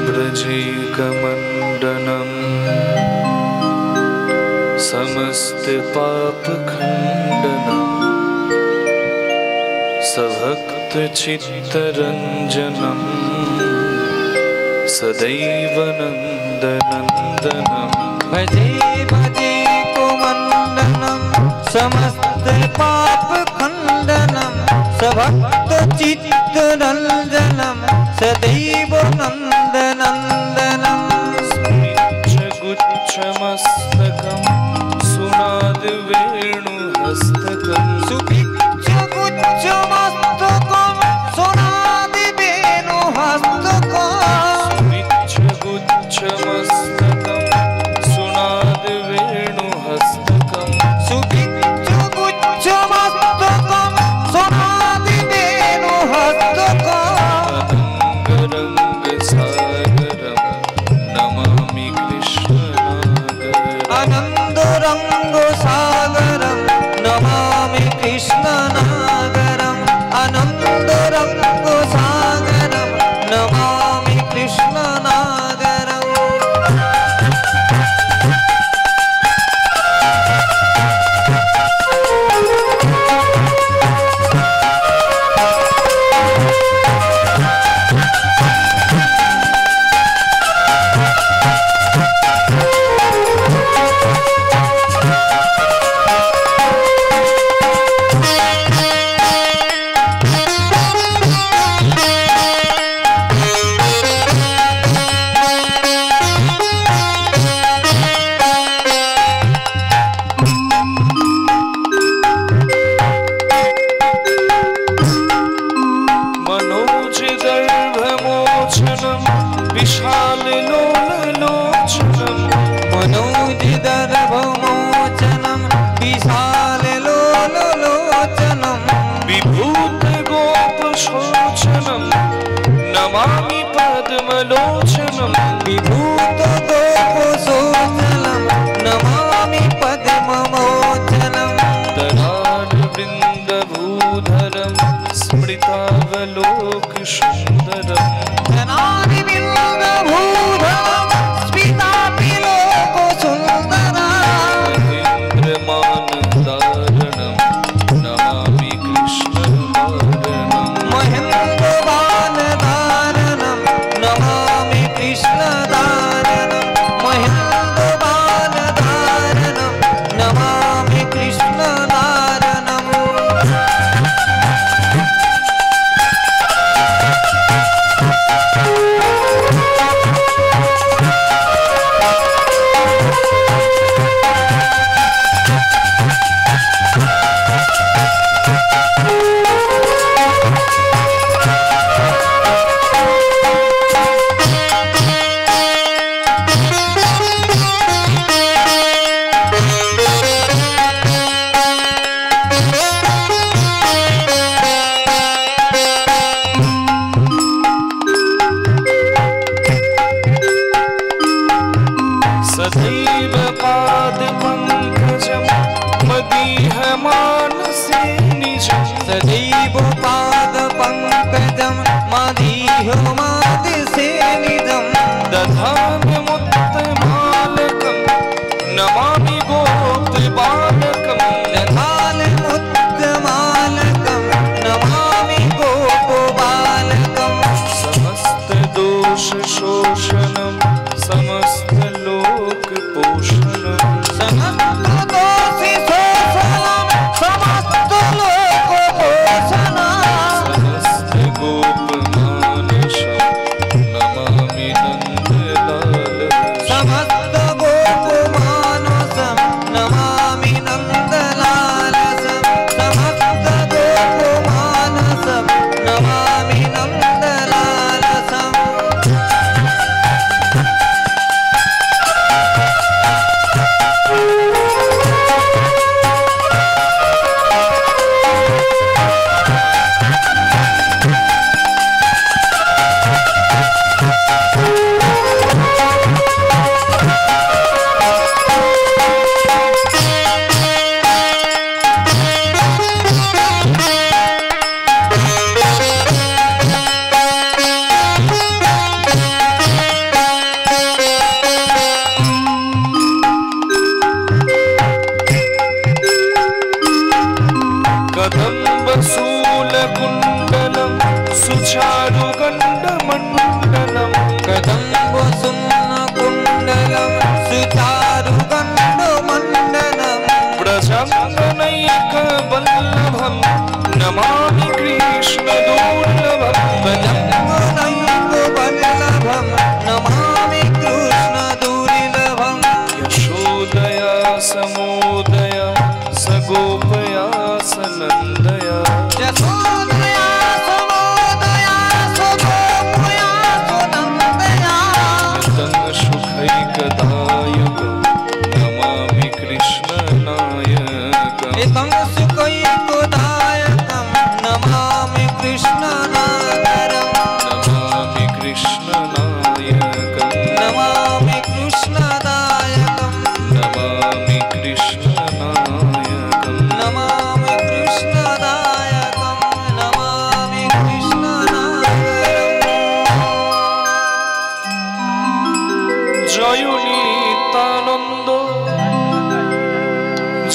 व्रजेकमण्डनं समस्तपापखण्डनं सभक्तचित्तरञ्जनं सदैव नन्दनन्दनं भजे भजे कुमण्डनं समस्तपापखण्डनं सभक्तचित्तरञ्जनं सदैव नन्दनन्दनं गुच्छमस्तकं सुनादवेणुहस्तकं सुभिक्षगुच्छमस्तकं सुनादवेणुहस्तकं सुनादवेणुहस्तकं सुभिक्षगुच्छमस्तकं सुनादवेणुहस्तकं अनङ्गरङ्गसागरं नमामि कृष्णनागरम् अनन्दरङ्गसागरं नमामि कृष्णनागरम् अनन्दरङ्गसागरं नमामि कृष्णनागरम् मनोजगर्भमोचनं विशाललोललोचनं मनोजगर्भमोचनं विशाललोललोचनं विभूतगोपशोचनं नमामि पद्मलोचनं विभूतगोपशोचनं नमामि पद्मलोचनं तरारविन्दभूधरं स्मृतावलोकसुन्दरं धनादिविन्दभूधरं स्मिताभिलोकसुन्दरं महेन्द्रमानदारणं नमामि कृष्णदारणं महेन्द्रवानदारणं नमामि कृष्णदारणं महेन्द्रवानदारणं नमामि कृष्णदारणम् सदैव पादपङ्कजं मदीयमानसे निजं सदैव पादपङ्कजं मदीयमानसे निजं दधाम्यमुत्तमालकं नमामि गोपबालकं दधाम्यमुत्तमालकं नमामि गोपबालकं समस्तदोषशोषणं समस्तलोकपोषणं समस्तदोषशोषणं समस्तलोकपोषणं समस्तगोपमानसं नमामि नन्दलालसं समस्तगोपमानसं नमामि नन्दलालसं समस्तगोपमानसं नमामि नन्दलालसं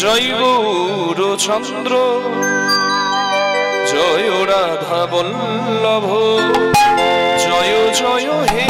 জয় গৌরচন্দ্র জয় রাধা বল্লভ জয় জয় হে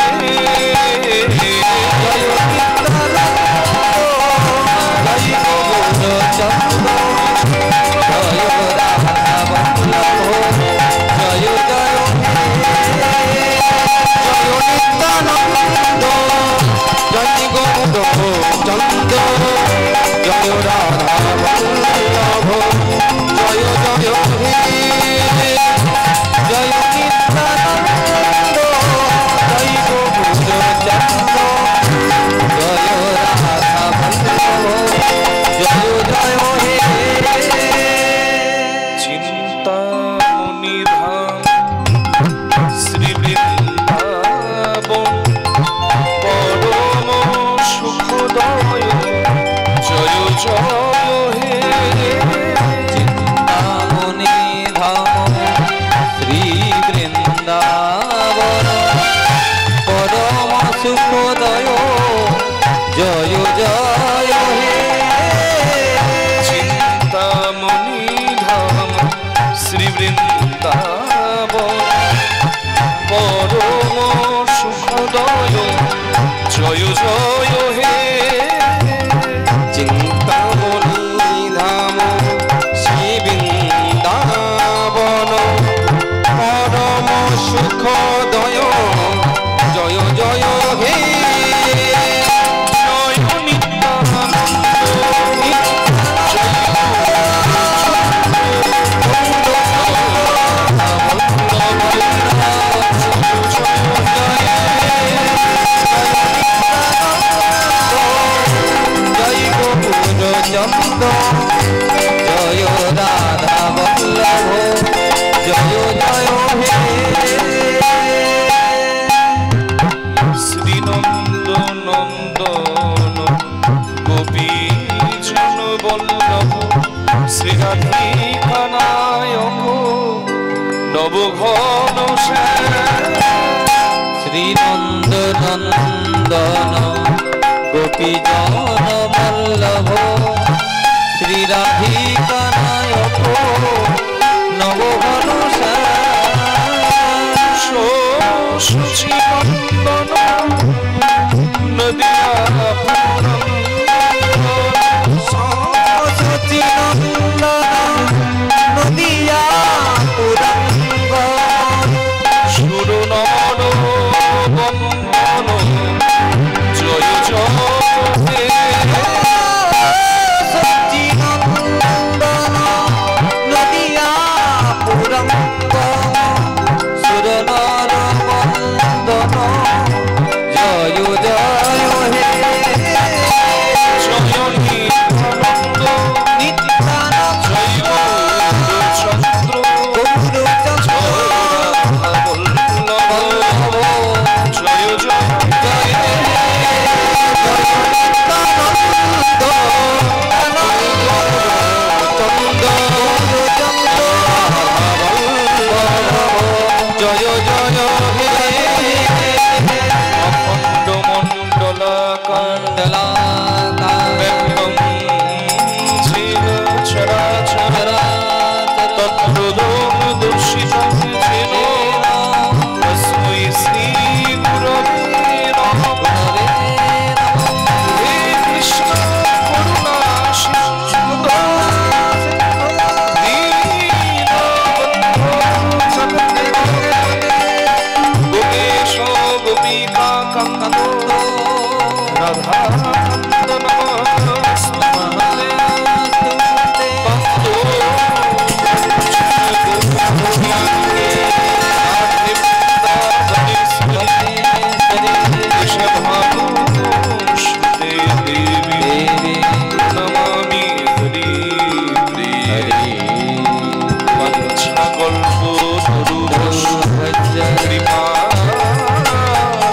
कृपा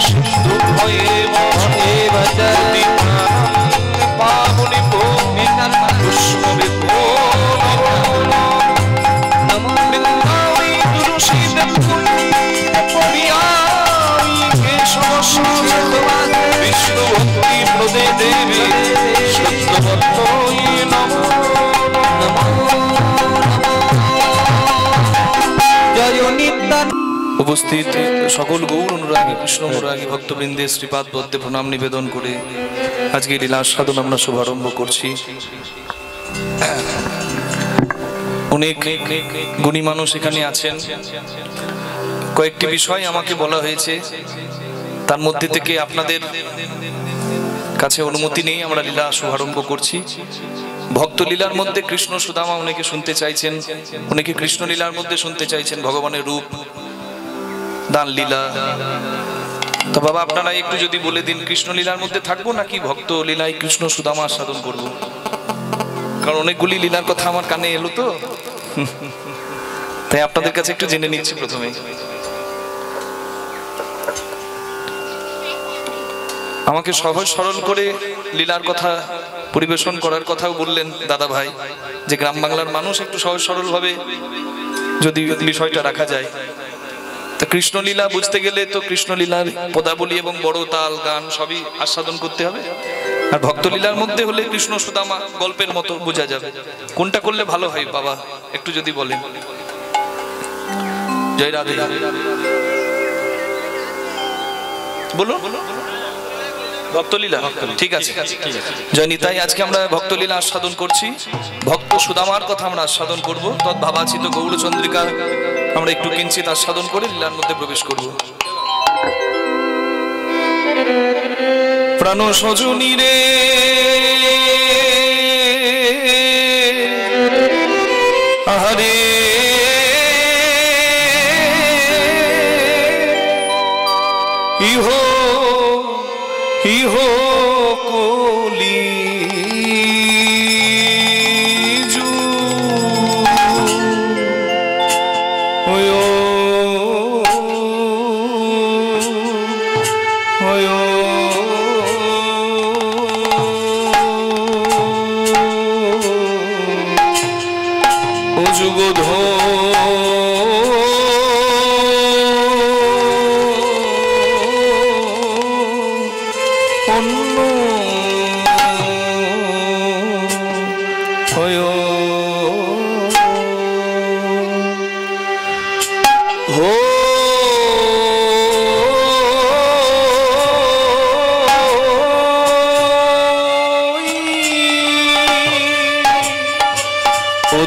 सिंधु भये উপস্থিত সকল গৌর অনুরাগী কৃষ্ণ অনুরাগী ভক্তবৃন্দের শ্রীপাদ পদ্মে প্রণাম নিবেদন করে আজকে লীলা সাধন আমরা শুভারম্ভ করছি। অনেক গুণী মানুষ এখানে আছেন। কয়েকটি বিষয় আমাকে বলা হয়েছে, তার মধ্যে থেকে আপনাদের কাছে অনুমতি নেই আমরা লীলা শুভারম্ভ করছি। ভক্ত লীলার মধ্যে কৃষ্ণ সুদামা অনেকে শুনতে চাইছেন, অনেকে কৃষ্ণ লীলার মধ্যে শুনতে চাইছেন ভগবানের রূপ দান লীলা। তো বাবা আপনারা একটু যদি বলে দিন কৃষ্ণ লীলার মধ্যে থাকবো নাকি ভক্ত লীলায় কৃষ্ণ সুদামা সাধন করব? কারণ অনেকগুলি লীলার কথা আমার কানে এলো তো, তাই আপনাদের কাছে একটু জেনে নিচ্ছি। প্রথমে আমাকে সহজ সরল করে লীলার কথা পরিবেশন করার কথাও বললেন দাদা ভাই, যে গ্রাম বাংলার মানুষ একটু সহজ সরল ভাবে যদি বিষয়টা রাখা যায়। তা কৃষ্ণলীলা বুঝতে গেলে তো কৃষ্ণলীলার পদাবলী এবং বড় তাল গান সবই আস্বাদন করতে হবে। আর ভক্তলীলার মধ্যে হলে কৃষ্ণ সুদামা গল্পের মতো বোঝা যাবে। কোনটা করলে ভালো হয় বাবা একটু যদি বলেন। জয় রাধে। বলো ভক্তলীলা, ঠিক আছে জয় নিতাই। আজকে আমরা ভক্তলীলা আস্বাদন করছি, ভক্ত সুদামার কথা আমরা আস্বাদন করবো। তদ্ভাবাচিত গৌরচন্দ্রিকা আমরা একটু কিঞ্চিত আস্বাদন করে লীলার মধ্যে প্রবেশ করব। প্রাণ সজনী রে আহারে ইহো ইহো কলি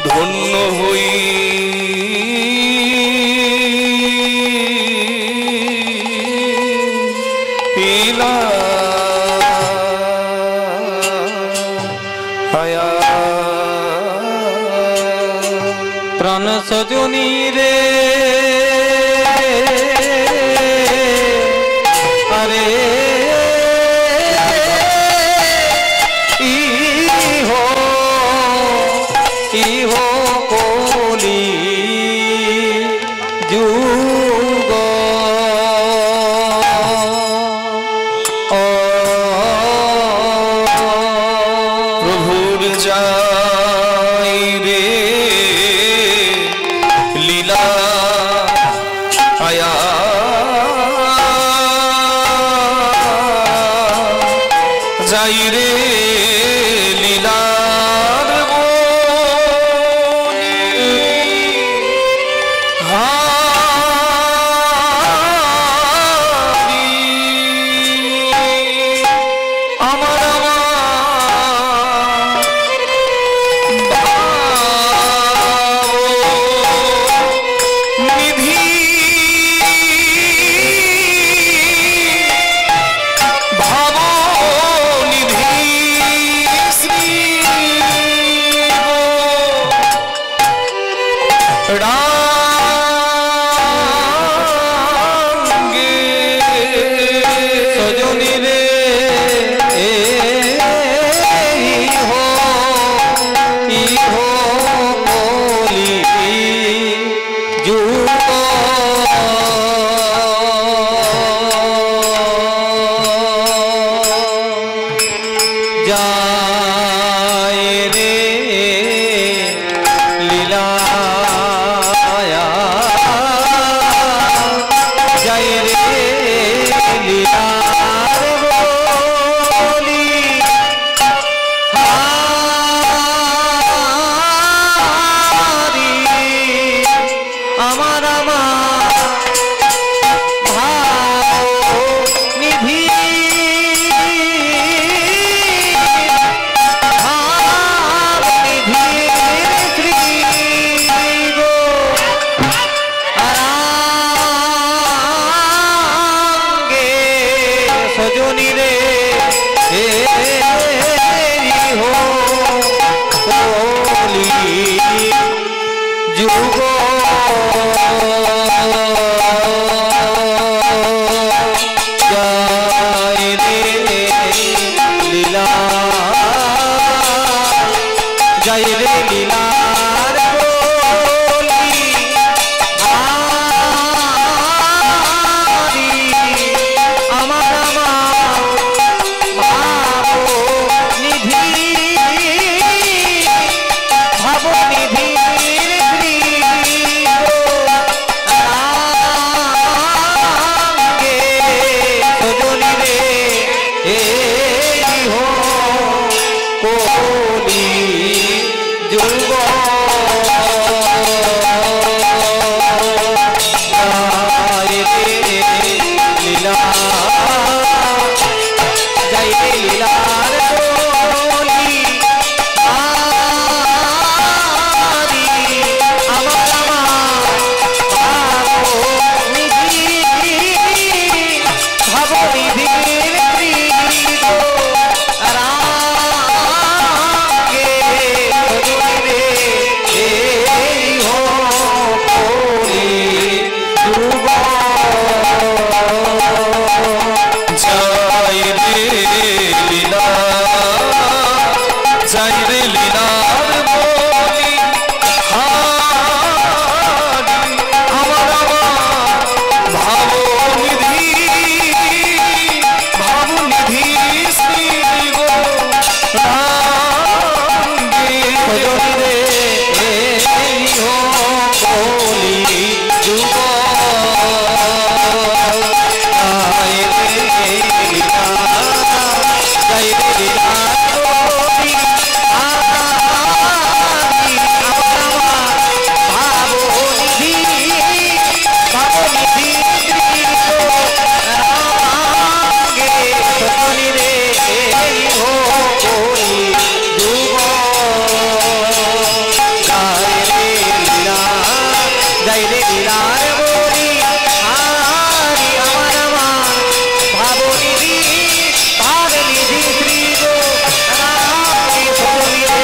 ধন্য হই প্রাণ সজনী রে আরে ইহো কলি যুগ প্রভুর যাই রে লীলা আয়া যাই রে লীলা ভাব নিধি যুগ জয় রে লীলা জয় রে লীলার বলি আরি আমার আমার ভাব নিধি ভাব নিধির রাঙ্গে সজনি রে এই হো কোলি যুগ জয় রে লীলা জয় রে লীলার বলি আরি আমার আমার ভাব নিধি ভাব নিধির রাঙ্গে সজনি রে এই হো কোলি যুগ জয় রে লীলা জয় রে লীলার বলি হারি আমার আমার ভাবনিধি শ্রী গো রাঙ্গে সজনি রে এই হো কোলি যুগ জয় রে লীলা জয় রে লীলার বলি আরি আমার আমার ভাব নিধি ভাব নিধি রাঙ্গে সজনি রে এই হো কোলি যুগ জয় রে লীলা জয় রে লীলার বলি আরি আমার আমার ভাব নিধি শ্রী গো রাঙ্গে সজনি রে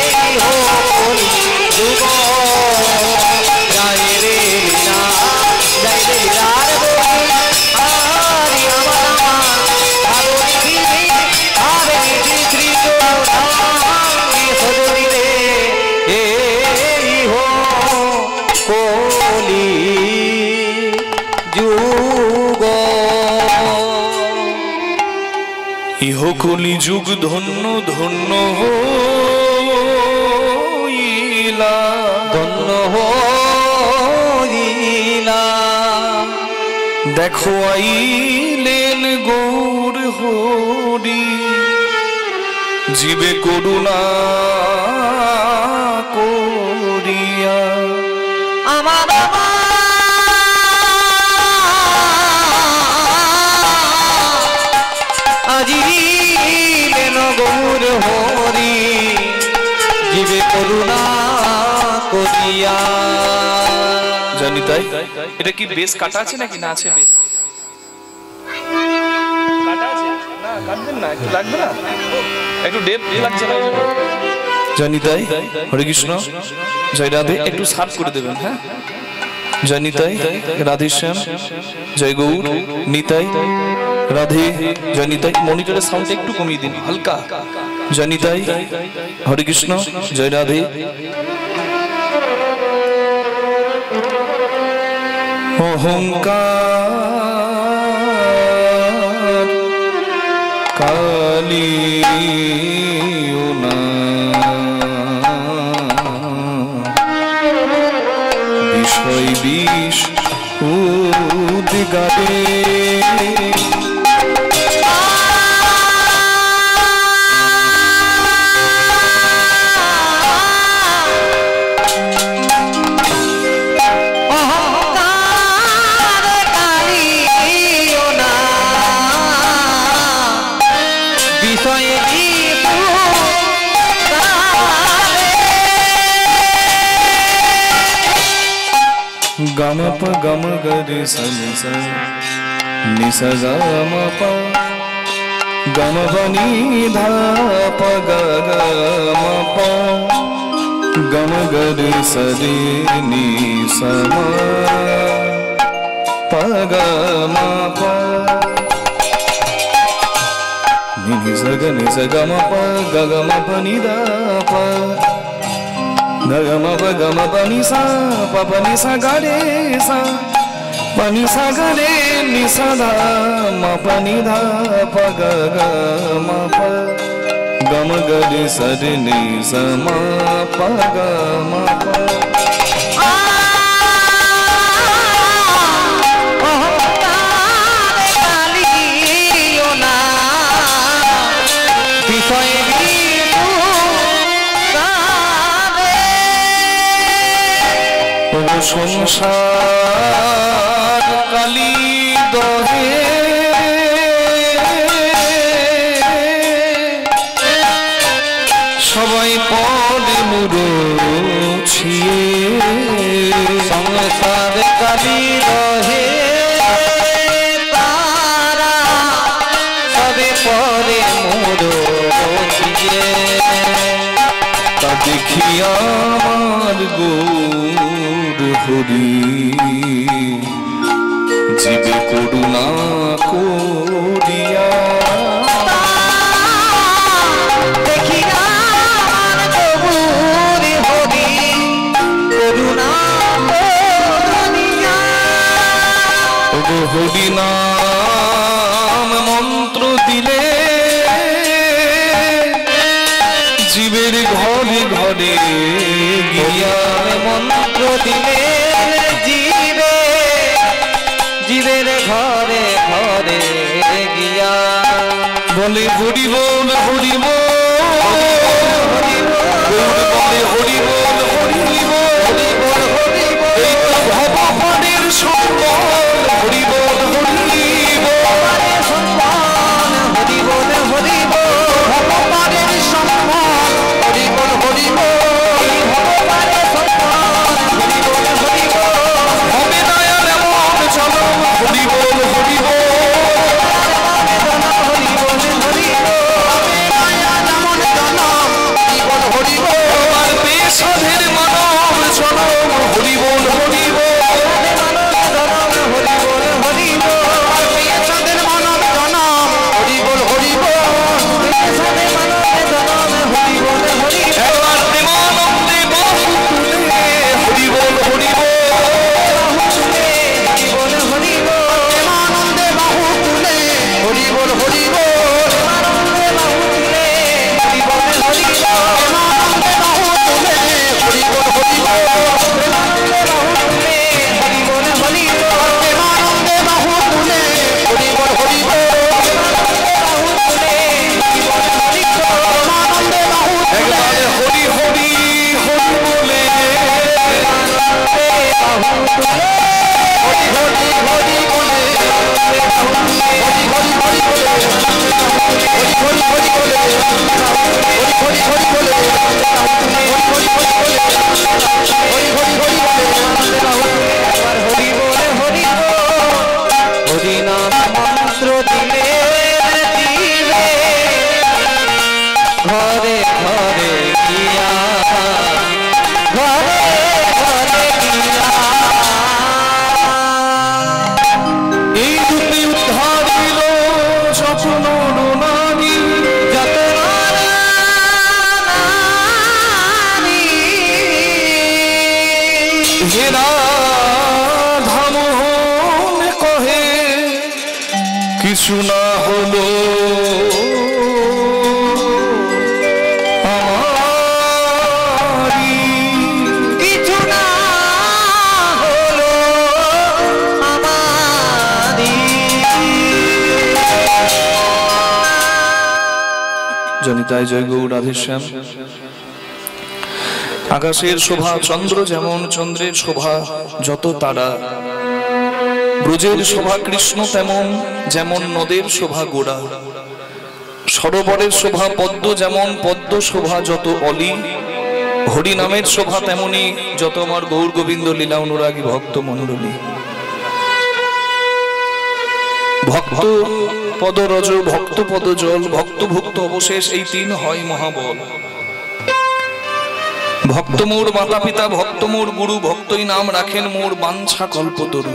এই হো কোলি যুগ জয় রে লীলা জয় রে লীলার বলি আরি আমার আমার ভাব নিধি শ্রী গো রাঙ্গে সজনি রে এই হো কোলি যুগ ইহ কলি যুগ ধন্য ধন্য হইলা ধন্য হইলা দেখো আইলেন গৌর হরি জীবে করুণা করিয়া আমার আজিলেন গৌর হরি জীবে করুণা করিয়া জানি তাই এটা কি বেশ কাটা আছে নাকি না আছে বেশ কাটা আছে না কাটবেন না একটু লাগবে না একটু ডেপ লাগছে না জানি তাই হরে কৃষ্ণ জয় রাধে একটু সার্ভ করে দেবেন হ্যাঁ জয় নিতাই রাধেশ্যাম জয় গৌর নিতাই রাধে জয় নিতাই মনিটরের সাউন্ড একটু কমিয়ে দিন হালকা জয় নিতাই হরে কৃষ্ণ জয় রাধে অহংকার কালী বিষয় বিষ উদ্গারে गम प गम गरे सन सन नि स ग म प गम प नि ध प ग ग म प गम गरे सरे नि समा प ग म प नि स ग म प ग म प नि द प ग म प नि सा प नि सा ग रे सा प नि सा ग रे नि सा ध म प नि ध प ग म प गम गरे सरे नि समा प ग म प সংসার কালী দহে সবাই পদে মুড়ছিয়ে সংসার কালী দহে তারা সবে পরে মুড়ছিয়ে তা দেখিয়া আমার গৌর হরি জীবে করুণা করিয়া দেখিয়া গৌর হরি করুণা করিয়া হরি নাম মন্ত্র দিলে জীবের ঘরে ঘরে গিয়া মন্ত্র দিলে জীবের ঘরে ঘরে গিয়া বলে হরি বল হরি বল বলে হরি বল হরি বল এই তো ভগবানের সম্বল হরি বল হরি বল হরি বল হরি বল ভগবানের সম্মান হরি বল হরি বল ভগবানের সম্মান হরি বল হরি বল হবে দয়াল এমন চলো হরি বল হরি বল হরি বল হরি বল হবে দয়াল এমন চলো হরি বল হরি বল আমার বেশাধের মানব চলো হরি বল হরি বল হরি বল হরি বল বেশাদের মানব জনম হরি বল হরি বল বেশাদের মানব জনম হরি বল হরি বল একবার প্রেমানন্দে বাহু তুলে হরি বল হরি বল হরি বল হরি বল প্রেমানন্দে বাহু তুলে হরি বল হরি বল প্রেমানন্দে বাহু তুলে হরি বল হরি বল প্রেমানন্দে বাহু তুলে হরি বল হরি বল প্রেমানন্দে বাহু তুলে হরি বল হরি বল প্রেমানন্দে বাহু তুলে হরি বল হরি বল প্রেমানন্দে বাহু তুলে হরি বল হরি বল প্রেমানন্দে বাহু তুলে একবার হরি হরি হরি বলে হরি নাম মন্ত্র দিলে ঘরে ঘরে গিয়া ঘরে ঘরে গিয়া এই রূপে উদ্ধার দিল স্বপ্ন নারী যত নারী হেরা ধামোহন কহে কিছু না হলো আমারি কিছু না হলো আমারি জনিতায় জয় গৌর রাধেশ্যাম। আকাশের শোভা চন্দ্র যেমন, চন্দ্রের শোভা যত তারা, ব্রজের শোভা কৃষ্ণ তেমন, যেমন নদের শোভা গোড়া, সরোবরের শোভা পদ্ম যেমন, পদ্ম শোভা যত অলি, হরি নামের শোভা তেমনি যত আমার গৌর গোবিন্দ লীলা অনুরাগী ভক্ত মণ্ডলী। ভক্ত পদরজ, ভক্ত পদজল, ভক্ত ভুক্ত অবশেষ, এই তিন হয় মহাবল। ভক্ত মোর মাতা পিতা, ভক্ত মোর গুরু, ভক্তই নাম রাখেন মোর বাঞ্ছা কল্পতরু।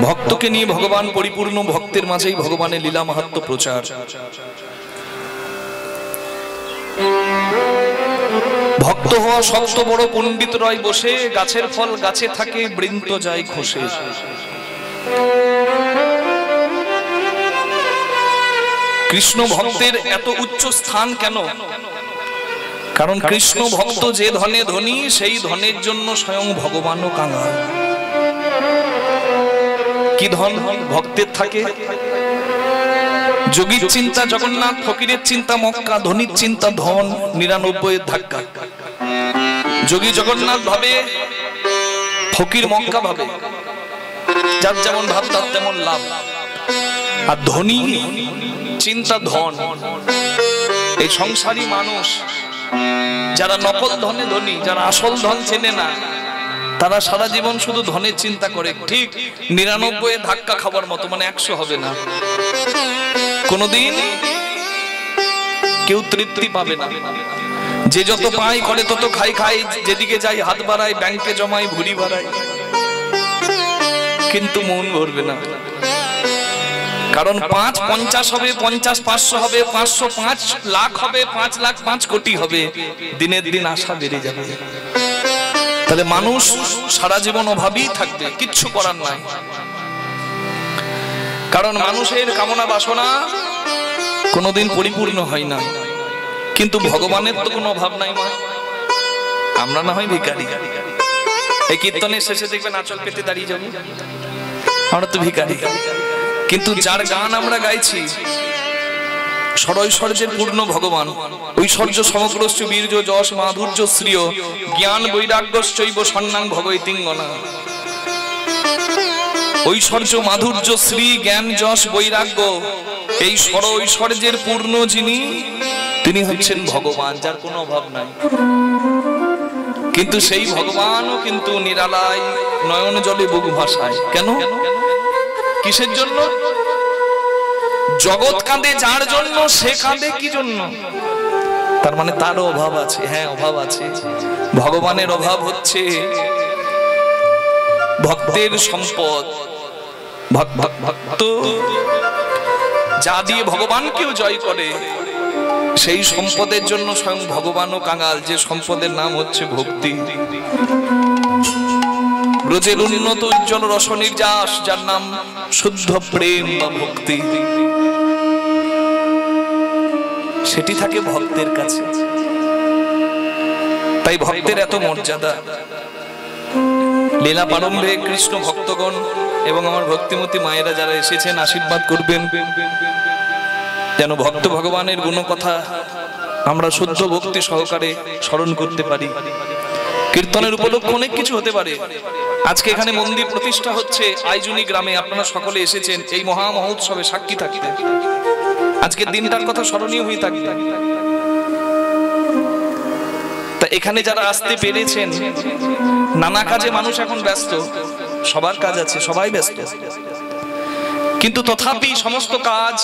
ভক্তকে নিয়ে ভগবান পরিপূর্ণ, ভক্তের মাঝেই ভগবানের লীলা মাহাত্ম্য প্রচার। ভক্ত হওয়া শক্ত বড় পণ্ডিত রয় বসে, গাছের ফল গাছে থাকে বৃন্ত যায় খসে। কৃষ্ণ ভক্তের এত উচ্চ স্থান কেন? কারণ কৃষ্ণ ভক্ত যে ধনে ধনী, সেই ধনের জন্য স্বয়ং ভগবানও কাঙাল। কি ধন ভক্তের থাকে? যোগীর চিন্তা জগন্নাথ, ফকিরের চিন্তা মক্কা, ধনীর চিন্তা ধন 99 ধাক্কা। যোগী জগন্নাথ ভাবে, ফকির মক্কা ভাবে, যার যেমন ভাব তার তেমন লাভ। আর ধনী চিন্তা ধন। এই সংসারী মানুষ যারা নকল ধনে ধনী, যারা আসল ধন চেনে না, তারা সারা জীবন শুধু ধনের চিন্তা করে। ঠিক 99 ধাক্কা খাবার মতো, মানে 100 হবে না, কোনদিন কেউ তৃপ্তি পাবে না। যে যত পাই করে তত খাই খাই, যেদিকে যাই হাত বাড়াই, ব্যাংকে জমাই ভুড়ি বাড়াই, কিন্তু মন ভরবে না। কারণ 5 50 হবে, 50 500 হবে, 500 5 লাখ হবে, 5 লাখ 5 কোটি হবে, দিনের দিন আশা বেড়ে যাবে। তাহলে মানুষ সারা জীবন অভাবই থাকবে, কিচ্ছু করার নাই। কারণ মানুষের কামনা বাসনা কোনোদিন পরিপূর্ণ হয় না, কিন্তু ভগবানের তো কোনো অভাব নাই। আমরা না হয় ভিখারি। এই কীর্তনের শেষে দেখবেন আঁচল পেতে দাঁড়িয়ে যাবো, আমরা তো ভিখারি। কিন্তু যার গান আমরা গাইছি, ষড়ৈশ্বর্যের পূর্ণ ভগবান, ঐশ্বর্য সমগ্রশ্চ বীর্য যশ মাধুর্য শ্রিয় জ্ঞান বৈরাগ্যশ্চৈব সন্ন্যাং ভগৈতিঙ্গনা। ঐশ্বর্য মাধুর্য শ্রী জ্ঞান যশ বৈরাগ্য, এই ষড়ৈশ্বর্যের পূর্ণ যিনি, তিনি হচ্ছেন ভগবান, যার কোনো অভাব নাই। কিন্তু সেই ভগবানও কিন্তু নিরালায় নয়ন জলে বুক ভাসায়। কেন? কিসের জন্য? জগৎ কাঁদে যার জন্য, সে কাঁদে কি জন্য? তার মানে তারও অভাব আছে। হ্যাঁ, অভাব আছে। ভগবানের অভাব হচ্ছে ভক্তের সম্পদ। ভক্ত যা দিয়ে ভগবানকেও জয় করে, সেই সম্পদের জন্য স্বয়ং ভগবানও কাঙাল। যে সম্পদের নাম হচ্ছে ভক্তি। ব্রজের উন্নত উজ্জ্বল রস নির্যাস, যার নাম শুদ্ধ প্রেম বা ভক্তি, সেটি থাকে ভক্তের কাছে। তাই ভক্তের এত মর্যাদা। লীলা প্রারম্ভে কৃষ্ণ ভক্তগণ এবং আমার ভক্তিমতী মায়েরা যারা এসেছেন, আশীর্বাদ করবেন যেন ভক্ত ভগবানের গুণকথা আমরা শুদ্ধ ভক্তি সহকারে স্মরণ করতে পারি। কীর্তনের উপলক্ষ অনেক কিছু হতে পারে। আজকে এখানে মন্দির প্রতিষ্ঠা হচ্ছে আইজুনি গ্রামে, আপনারা সকলে এসেছেন এই মহা মহোৎসবে সাক্ষী থাকতে। আজকের দিনটার কথা স্মরণীয় হয়ে থাকবে। তা এখানে যারা আসতে পেরেছেন, নানা কাজে মানুষ এখন ব্যস্ত, সবার কাজ আছে, সবাই ব্যস্ত, কিন্তু তথাপি সমস্ত কাজ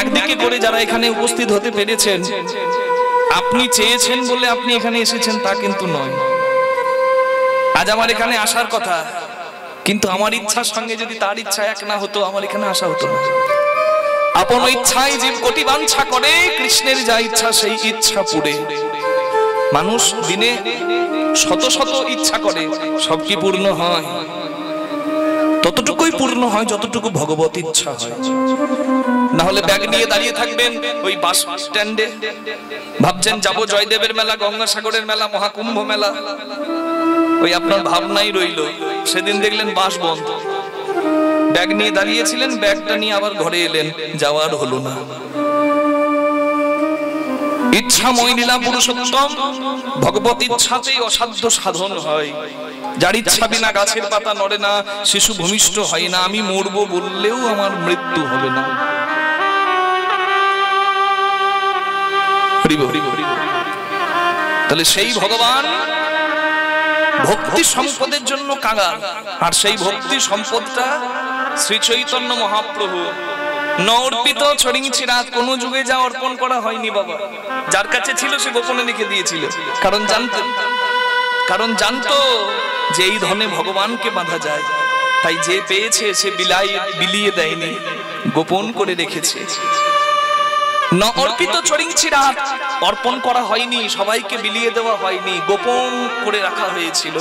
একদিকে করে যারা এখানে উপস্থিত হতে পেরেছেন, আপনি চেয়েছেন বলে আপনি এখানে এসেছেন তা কিন্তু নয়। আজ আমার এখানে আসার কথা, কিন্তু আমার ইচ্ছার সঙ্গে যদি তার ইচ্ছা এক না হতো, আমার এখানে আসা হতো না। আপন ইচ্ছায় জীব কোটি বাঞ্ছা করে, কৃষ্ণের যা ইচ্ছা সেই ইচ্ছা পুরে। মানুষ দিনে শত শত ইচ্ছা করে, সব কি পূর্ণ হয়? ততটুকুই পূর্ণ হয় যতটুকু ভগবত ইচ্ছা হয়। না হলে ব্যাগ নিয়ে দাঁড়িয়ে থাকবেন ওই বাস স্ট্যান্ডে, ভাবছেন যাবো জয়দেবের মেলা, গঙ্গাসাগরের মেলা, মহাকুম্ভ মেলা, ওই আপনার ভাবনাই রইল। সেদিন দেখলেন বাস বন্ধ, ব্যাগ নিয়ে দাঁড়িয়েছিলেন, ব্যাগটা নিয়ে আবার ঘরে এলেন, যাওয়ার হলো না। ইচ্ছাময় লীলা পুরুষোত্তম, ভগবত ইচ্ছাতেই অসাধ্য সাধন হয়। যার ইচ্ছা বিনা গাছের পাতা নড়ে না, শিশু ভূমিষ্ঠ হয় না। আমি মরবো বললেও আমার মৃত্যু হবে না। তাহলে সেই ভগবান ভক্তি সম্পদের জন্য কাঙাল, আর সেই ভক্তি সম্পদটা শ্রী চৈতন্য মহাপ্রভু ন অর্পিত ছড়িংছিরা কোনো যুগে যা অর্পণ করা হয়নি বাবা। যার কাছে ছিল সে গোপনে লিখে দিয়েছিল, কারণ জানতো যে এই ধনে ভগবানকে বাঁধা যায়। তাই যে পেয়েছে সে বিলিয়ে দেয়নি, গোপন করে রেখেছে। ন অর্পিত ছড়িংছিরা অর্পণ করা হয়নি, সবাইকে বিলিয়ে দেওয়া হয়নি, গোপন করে রাখা হয়েছিল।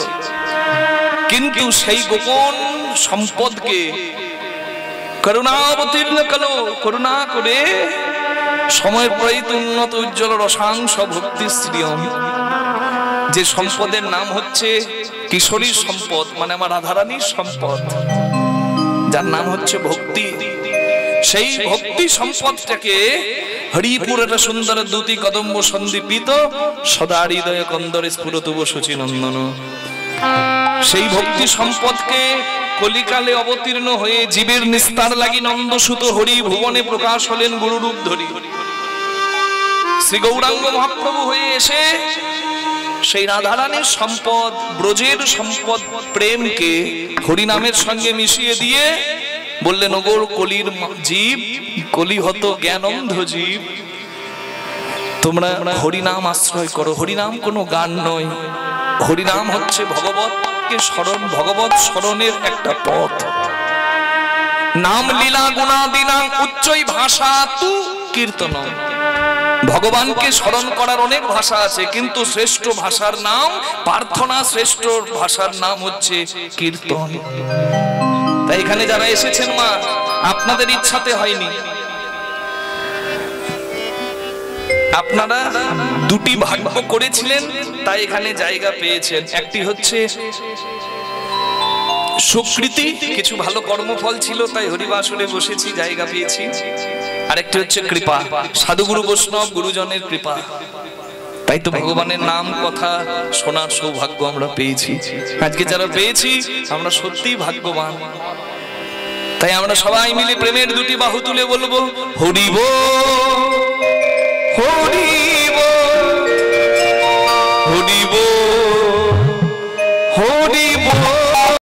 কিন্তু সেই গোপন সম্পদকে করুণা অবতীর্ণ কালো, করুণা করে সময়ের প্রয়িত উন্নত উজ্জ্বল রসাংশ ভক্তি শ্রিয়ম, যে সম্পদের নাম হচ্ছে কিশোরীর সম্পদ, মানে আমার রাধারানীর সম্পদ, যার নাম হচ্ছে ভক্তি। সেই ভক্তি সম্পদটাকে হরিপুর একটা সুন্দর দুতি কদম্ব সন্দীপিত সদা হৃদয় কন্দরে স্ফুরতুব শচীনন্দন। সেই ভক্তি সম্পদকে কলিকালে অবতীর্ণ হয়ে জীবের নিস্তার লাগি নন্দসুত হরি ভুবনে প্রকাশ হলেন গুরুরূপ ধরি। শ্রী গৌরাঙ্গ মহাপ্রভু হয়ে এসে সেই রাধারানীর সম্পদ, ব্রজের সম্পদ প্রেমকে হরিনামের সঙ্গে মিশিয়ে দিয়ে বললেন, ওগোর কলির জীব, কলি হতো জ্ঞানন্ধ জীব, তোমরা হরিনাম আশ্রয় করো। হরিনাম কোনো গান নয়, হরিনাম হচ্ছে ভগবতকে স্মরণ, ভগবত স্মরণের একটা পথ। নাম লীলা গুণাদিনা উচ্চই ভাষা তু কীর্তন। ভগবানকে স্মরণ করার অনেক ভাষা আছে, কিন্তু শ্রেষ্ঠ ভাষার নাম প্রার্থনা, শ্রেষ্ঠ ভাষার নাম হচ্ছে কীর্তন। তাই এখানে যারা এসেছেন মা, আপনাদের ইচ্ছাতে হয়নি, আপনারা দুটি ভাগ্য করেছিলেন, তাই এখানে জায়গা পেয়েছেন। একটি হচ্ছে সুকৃতি, কিছু ভালো কর্মফল ছিল তাই হরিবাসরে বসেছি, জায়গা পেয়েছি। আরেকটি হচ্ছে কৃপা, সাধুগুরু বৈষ্ণব গুরুজনের কৃপা। তাই তো ভগবানের নাম কথা শোনার সৌভাগ্য আমরা পেয়েছি। আজকে যারা পেয়েছি আমরা সত্যিই ভাগ্যবান। তাই আমরা সবাই মিলে প্রেমের দুটি বাহু তুলে বলবো হরি বল, হরি